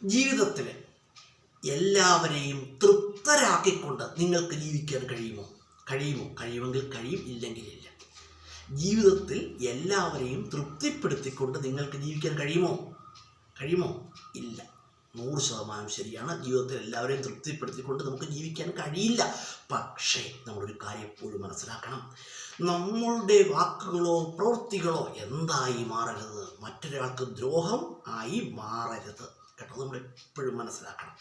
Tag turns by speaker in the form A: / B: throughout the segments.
A: ജീവിതത്തിൽ എല്ലാവരെയും തൃപ്തരാക്കിക്കൊണ്ട് നിങ്ങൾക്ക് ജീവിക്കാൻ കഴിയുമെങ്കിൽ കഴിയും, ഇല്ലെങ്കിൽ ഇല്ല. ജീവിതത്തിൽ എല്ലാവരെയും തൃപ്തിപ്പെടുത്തിക്കൊണ്ട് നിങ്ങൾക്ക് ജീവിക്കാൻ കഴിയുമോ? ഇല്ല. 100% ശരിയാണ്. ജീവിതത്തിൽ എല്ലാവരെയും തൃപ്തിപ്പെടുത്തിക്കൊണ്ട് നമുക്ക് ജീവിക്കാൻ കഴിയില്ല. പക്ഷേ നമ്മളൊരു കാര്യം എപ്പോഴും മനസ്സിലാക്കണം, നമ്മളുടെ വാക്കുകളോ പ്രവൃത്തികളോ എന്തായി മാറരുത്, മറ്റൊരാൾക്ക് ദ്രോഹം ആയി മാറരുത് കേട്ടോ. നമ്മളെപ്പോഴും മനസ്സിലാക്കണം.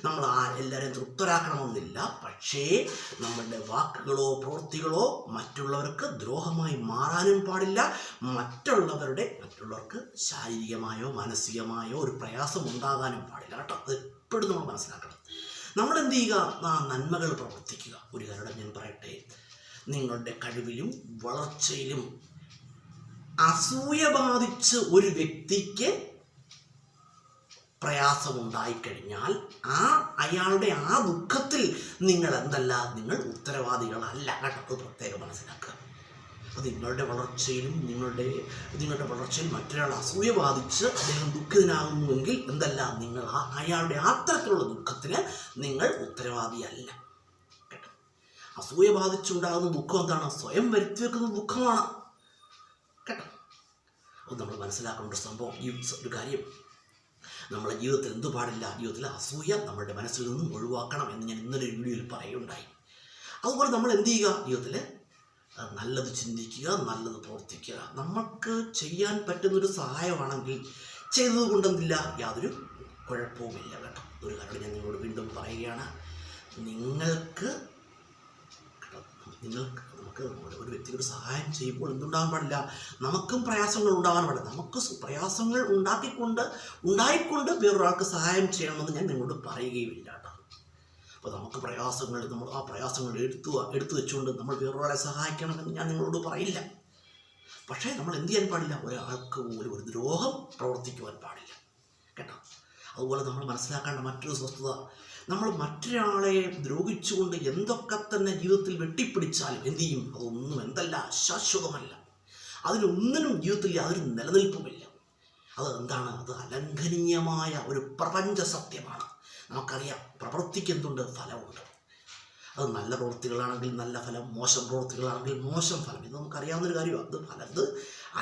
A: നമ്മൾ എല്ലാവരെയും തൃപ്തരാക്കണമെന്നില്ല, പക്ഷേ നമ്മളുടെ വാക്കുകളോ പ്രവൃത്തികളോ മറ്റുള്ളവർക്ക് ദ്രോഹമായി മാറാനും പാടില്ല. മറ്റുള്ളവർക്ക് ശാരീരികമായോ മാനസികമായോ ഒരു പ്രയാസം ഉണ്ടാകാനും പാടില്ല കേട്ടോ. അത് എപ്പോഴും നമ്മൾ മനസ്സിലാക്കണം. നമ്മളെന്ത് ചെയ്യുക? നന്മകൾ പ്രവർത്തിക്കുക. ഒരു കാര്യം ഞാൻ പറയട്ടെ, നിങ്ങളുടെ കഴിവിലും വളർച്ചയിലും അസൂയ ബാധിച്ച് ഒരു വ്യക്തിക്ക് പ്രയാസമുണ്ടായിക്കഴിഞ്ഞാൽ അയാളുടെ ദുഃഖത്തിൽ നിങ്ങൾ ഉത്തരവാദികളല്ല കേട്ടോ. അത് പ്രത്യേകം മനസ്സിലാക്കുക. അത് നിങ്ങളുടെ വളർച്ചയിൽ മറ്റൊരാൾ അസൂയ ബാധിച്ച് അദ്ദേഹം ദുഃഖിതനാകുന്നുവെങ്കിൽ നിങ്ങൾ അയാളുടെ അത്തരത്തിലുള്ള ദുഃഖത്തിന് നിങ്ങൾ ഉത്തരവാദിയല്ല കേട്ടോ. അസൂയ ബാധിച്ചുണ്ടാകുന്ന ദുഃഖം എന്താണ്? സ്വയം വരുത്തി വെക്കുന്ന ദുഃഖമാണ് കേട്ടോ. അത് നമ്മൾ മനസ്സിലാക്കേണ്ട സംഭവം. ഒരു കാര്യം, നമ്മുടെ ജീവിതത്തിൽ എന്തു പാടില്ല? ജീവിതത്തിൽ അസൂയ നമ്മുടെ മനസ്സിൽ നിന്നും ഒഴിവാക്കണം എന്ന് ഞാൻ ഇന്നലെ ഒരു വീഡിയോയിൽ പറയുകയുണ്ടായി. അതുപോലെ നമ്മൾ എന്ത് ചെയ്യുക? ജീവിതത്തിൽ നല്ലത് ചിന്തിക്കുക, നല്ലത് പ്രവർത്തിക്കുക. നമുക്ക് ചെയ്യാൻ പറ്റുന്നൊരു സഹായമാണെങ്കിൽ ചെയ്തത് കൊണ്ടെന്നില്ല, യാതൊരു കുഴപ്പവുമില്ല കേട്ടോ. ഒരു കാര്യം ഞാൻ നിങ്ങളോട് വീണ്ടും പറയുകയാണ്, നമുക്ക് ഒരു വ്യക്തിക്ക് ഒരു സഹായം ചെയ്യുമ്പോൾ എന്തുണ്ടാകാൻ പാടില്ല? നമുക്കും പ്രയാസങ്ങൾ ഉണ്ടാകാൻ പാടില്ല. നമുക്ക് പ്രയാസങ്ങൾ ഉണ്ടായിക്കൊണ്ട് വേറൊരാൾക്ക് സഹായം ചെയ്യണമെന്ന് ഞാൻ നിങ്ങളോട് പറയുകയുമില്ല കേട്ടോ. അപ്പോൾ നമുക്ക് നമ്മൾ ആ പ്രയാസങ്ങൾ എടുത്തു വെച്ചുകൊണ്ട് നമ്മൾ വേറൊരാളെ സഹായിക്കണമെന്ന് ഞാൻ നിങ്ങളോട് പറയില്ല. പക്ഷേ നമ്മൾ എന്ത് ചെയ്യാൻ പാടില്ല? ഒരാൾക്ക് പോലും ഒരു ദ്രോഹം പ്രവർത്തിക്കുവാൻ പാടില്ല കേട്ടോ. അതുപോലെ നമ്മൾ മനസ്സിലാക്കേണ്ട മറ്റൊരു വസ്തുത, നമ്മൾ മറ്റൊരാളെ ദ്രോഹിച്ചുകൊണ്ട് എന്തൊക്കെ തന്നെ ജീവിതത്തിൽ വെട്ടിപ്പിടിച്ചാലും എന്തു ചെയ്യും? അതൊന്നും ശാശ്വതമല്ല. അതിനൊന്നിനും ജീവിതത്തിൽ യാതൊരു നിലനിൽപ്പുമില്ല. അത് എന്താണ്? അത് അലംഘനീയമായ ഒരു പ്രപഞ്ച സത്യമാണ്. നമുക്കറിയാം, പ്രവൃത്തിക്ക് എന്തുണ്ട്? ഫലമുണ്ട്. അത് നല്ല പ്രവൃത്തികളാണെങ്കിൽ നല്ല ഫലം, മോശം പ്രവൃത്തികളാണെങ്കിൽ മോശം ഫലം. ഇത് നമുക്കറിയാവുന്നൊരു കാര്യമാണ്. അത്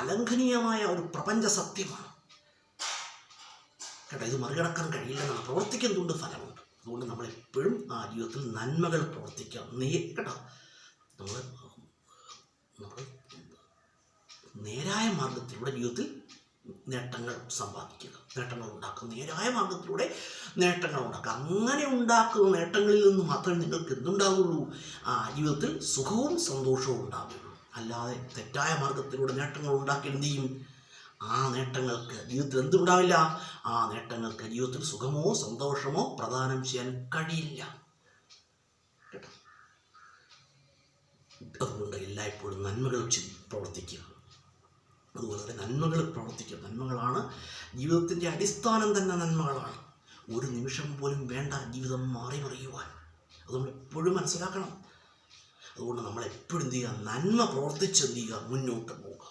A: അലംഘനീയമായ ഒരു പ്രപഞ്ച സത്യമാണ് കേട്ടോ. ഇത് മറികടക്കാൻ കഴിയില്ലെന്നാണ്. പ്രവൃത്തിക്ക് എന്തുണ്ട്? ഫലമുണ്ട്. അതുകൊണ്ട് നമ്മളെപ്പോഴും ജീവിതത്തിൽ നന്മകൾ പ്രവർത്തിക്കുക കേട്ടോ. നമ്മൾ നേരായ മാർഗത്തിലൂടെ ജീവിതത്തിൽ നേട്ടങ്ങൾ സമ്പാദിക്കുക, നേട്ടങ്ങൾ ഉണ്ടാക്കുക, നേരായ മാർഗത്തിലൂടെ നേട്ടങ്ങൾ ഉണ്ടാക്കുക. അങ്ങനെ ഉണ്ടാക്കുന്ന നേട്ടങ്ങളിൽ നിന്ന് മാത്രമേ നിങ്ങൾക്ക് എന്തുണ്ടാവുള്ളൂ? ജീവിതത്തിൽ സുഖവും സന്തോഷവും ഉണ്ടാവുകയുള്ളൂ. അല്ലാതെ തെറ്റായ മാർഗത്തിലൂടെ നേട്ടങ്ങൾ ഉണ്ടാക്കി എന്ത് ചെയ്യും? ആ നേട്ടങ്ങൾക്ക് ജീവിതത്തിൽ എന്തുണ്ടാവില്ല? ആ നേട്ടങ്ങൾക്ക് ജീവിതത്തിൽ സുഖമോ സന്തോഷമോ പ്രദാനം ചെയ്യാൻ കഴിയില്ല കേട്ടോ. അതുകൊണ്ട് എല്ലായ്പ്പോഴും നന്മകൾ പ്രവർത്തിക്കുക. അതുപോലെ തന്നെ നന്മകൾ പ്രവർത്തിക്കുക. നന്മകളാണ് ജീവിതത്തിൻ്റെ അടിസ്ഥാനം തന്നെ. നന്മകളാണ്. ഒരു നിമിഷം പോലും വേണ്ട ജീവിതം മറിയുവാൻ. അത് നമ്മൾ എപ്പോഴും മനസ്സിലാക്കണം. അതുകൊണ്ട് നമ്മളെപ്പോഴും എന്ത് ചെയ്യുക? നന്മ പ്രവർത്തിച്ച് എന്ത് ചെയ്യുക? മുന്നോട്ട് പോവുക.